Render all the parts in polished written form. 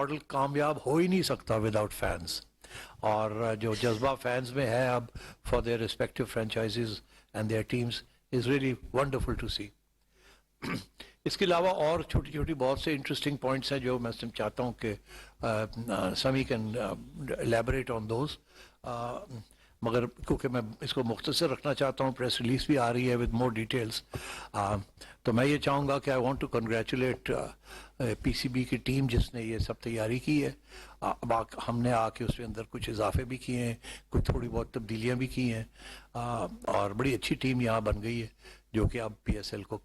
Model कामयाब हो ही नहीं सकता विदाउट फैंस, और जो जज्बा फैंस में है अब for their respective franchises and their teams is really wonderful to see. इसके अलावा और छोटी छोटी बहुत से इंटरेस्टिंग पॉइंट्स हैं जो मैं चाहता हूँ कि समी कैन एलैबोरेट ऑन दोज, मगर क्योंकि मैं इसको मुख्तसर रखना चाहता हूँ, प्रेस रिलीज भी आ रही है विद मोर डिटेल्स, तो मैं ये चाहूँगा कि I want to congratulate PCB की टीम जिसने ये सब तैयारी की है. अब हमने आके उसके अंदर कुछ इजाफे भी किए हैं, कुछ थोड़ी बहुत तब्दीलियाँ भी की हैं, और बड़ी अच्छी टीम यहाँ बन गई है जो कि अब PSL को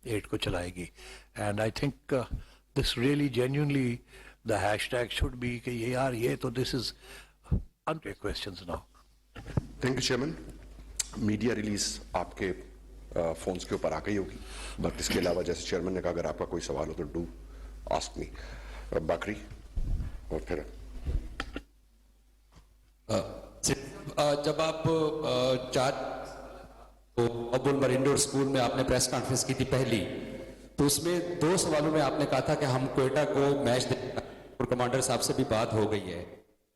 8 को चलाएगी. And I think this really genuinely the hashtag should be कि ये यार ये तो this is and take questions now. Thank you chairman. Media release आपके फोन्स के ऊपर आ गई होगी, बट इसके अलावा जैसे चेयरमैन ने कहा अगर आपका कोई सवाल हो तो डू आस्क मी. बाकरी और फिर जब आप तो अब्दुल इंडोर स्कूल में आपने प्रेस कॉन्फ्रेंस की थी पहली, तो उसमें 2 सवालों में आपने कहा था कि हम क्वेटा को मैच देना, और कमांडर साहब से भी बात हो गई है,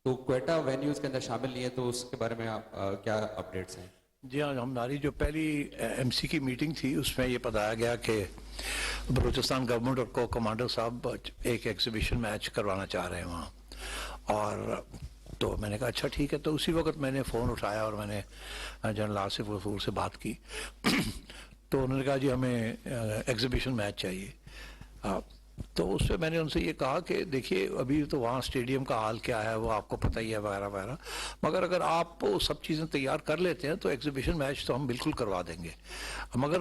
तो क्वेटा वेन्यूज के अंदर शामिल नहीं है, तो उसके बारे में आप क्या अपडेट्स हैं? जी हाँ, हमारी जो पहली MC की मीटिंग थी उसमें ये बताया गया कि बलूचिस्तान गवर्नमेंट और को कमांडर साहब एक एग्जीबिशन मैच करवाना चाह रहे हैं वहाँ, और तो मैंने कहा अच्छा ठीक है. तो उसी वक्त मैंने फ़ोन उठाया और मैंने जनरल आसिफ गफूर से बात की तो उन्होंने कहा जी हमें एग्जीबिशन मैच चाहिए. तो उससे मैंने उनसे ये कहा कि देखिए अभी तो वहाँ स्टेडियम का हाल क्या है वो आपको पता ही है वगैरह वगैरह, मगर अगर आप वो सब चीज़ें तैयार कर लेते हैं तो एग्जीबिशन मैच तो हम बिल्कुल करवा देंगे, मगर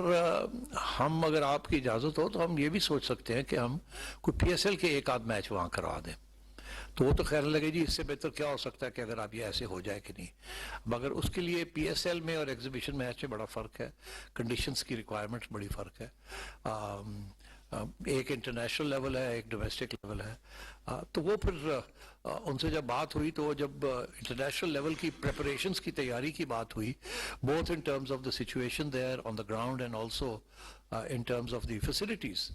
हम अगर आपकी इजाज़त हो तो हम ये भी सोच सकते हैं कि हम कोई PSL के एक आध मैच वहाँ करवा दें. तो वो तो खैर लगे जी इससे बेहतर क्या हो सकता है कि अगर आप ये ऐसे हो जाए कि नहीं, मगर उसके लिए PSL में और एग्जीबिशन मैच में बड़ा फ़र्क है, कंडीशंस की रिक्वायरमेंट्स बड़ी फ़र्क है. एक इंटरनेशनल लेवल है, एक डोमेस्टिक लेवल है. तो वो फिर उनसे जब बात हुई तो जब इंटरनेशनल लेवल की प्रेपरेशंस की तैयारी की बात हुई, both in terms of the situation there on the ground and also in terms of the facilities,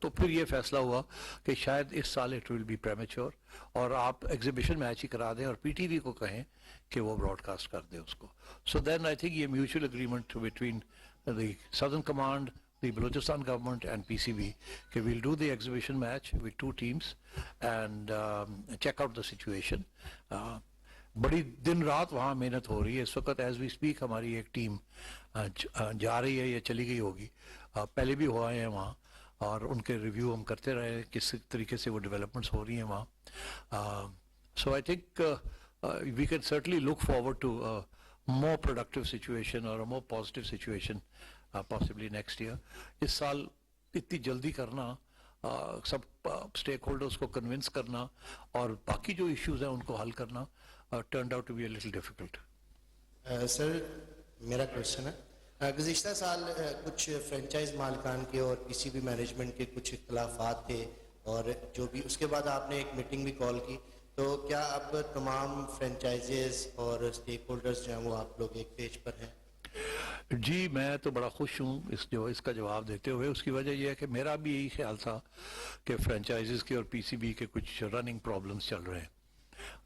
तो फिर ये फैसला हुआ कि शायद इस साल इट विल बी प्रेमेच्योर और आप एग्जीबिशन मैच ही करा दें और PTV को कहें कि वो ब्रॉडकास्ट कर दे उसको. सो देन आई थिंक ये mutual agreement between the southern command, the Balochistan government and PCB कि we'll do the exhibition match with 2 teams and check out the situation. बड़ी दिन रात वहाँ मेहनत हो रही है इस वक्त. एज वी स्पीक हमारी एक टीम जा रही है या चली गई होगी, पहले भी हुआ है वहाँ, और उनके रिव्यू हम करते रहे किस तरीके से वो डेवलपमेंट्स हो रही हैं वहाँ. So I think we can certainly look forward to more productive situation or a more positive situation possibly next year. इस साल इतनी जल्दी करना, सब स्टेक होल्डर्स को कन्विंस करना और बाकी जो इश्यूज हैं उनको हल करना turned out to be a little difficult. Sir मेरा क्वेश्चन है, गुज़िश्ता साल कुछ फ्रेंचाइज मालिकान के और PCB मैनेजमेंट के कुछ इख्तलाफात थे, और जो भी उसके बाद आपने एक मीटिंग भी कॉल की, तो क्या अब तमाम फ्रेंचाइजेस और स्टेक होल्डर्स जो हैं वो आप लोग एक पेज पर हैं? जी मैं तो बड़ा खुश हूँ इसका जवाब देते हुए. उसकी वजह यह है कि मेरा भी यही ख्याल था कि फ्रेंचाइजेस के और PCB के कुछ रनिंग प्रॉब्लम्स चल रहे हैं,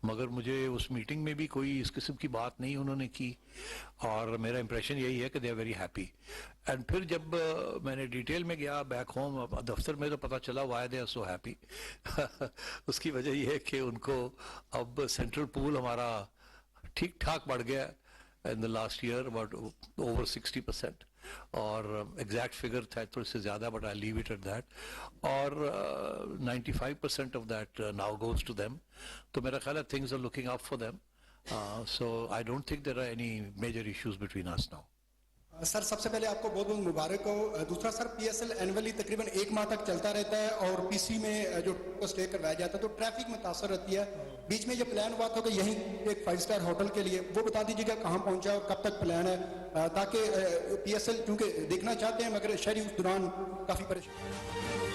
मगर मुझे उस मीटिंग में भी कोई इस किस्म की बात नहीं उन्होंने की, और मेरा इंप्रेशन यही है कि they are very happy. And फिर जब मैंने डिटेल में गया बैक होम दफ्तर में तो पता चला why they are so happy. उसकी वजह यह है कि उनको अब सेंट्रल पूल हमारा ठीक ठाक बढ़ गया in the last year about over 60%, और एग्जैक्ट फिगर था थोड़े से ज़्यादा but I leave it at that, और 95% of that now goes to them. तो मेरा ख्याल है things are looking up for them, so I don't think there are any major issues between us now. Sir सबसे पहले आपको बहुत बहुत मुबारक हो. दूसरा सर PSL एनुअली तकरीबन 1 माह तक चलता रहता है, और PC में जो स्टे करवाया जाता है तो ट्रैफिक में तासर रहती है. बीच में ये प्लान हुआ था कि यहीं एक 5 स्टार होटल के लिए, वो बता दीजिएगा कहाँ पहुंचा और कब तक प्लान है, ताकि PSL क्योंकि देखना चाहते हैं मगर शहरी उस दौरान काफ़ी परेशान.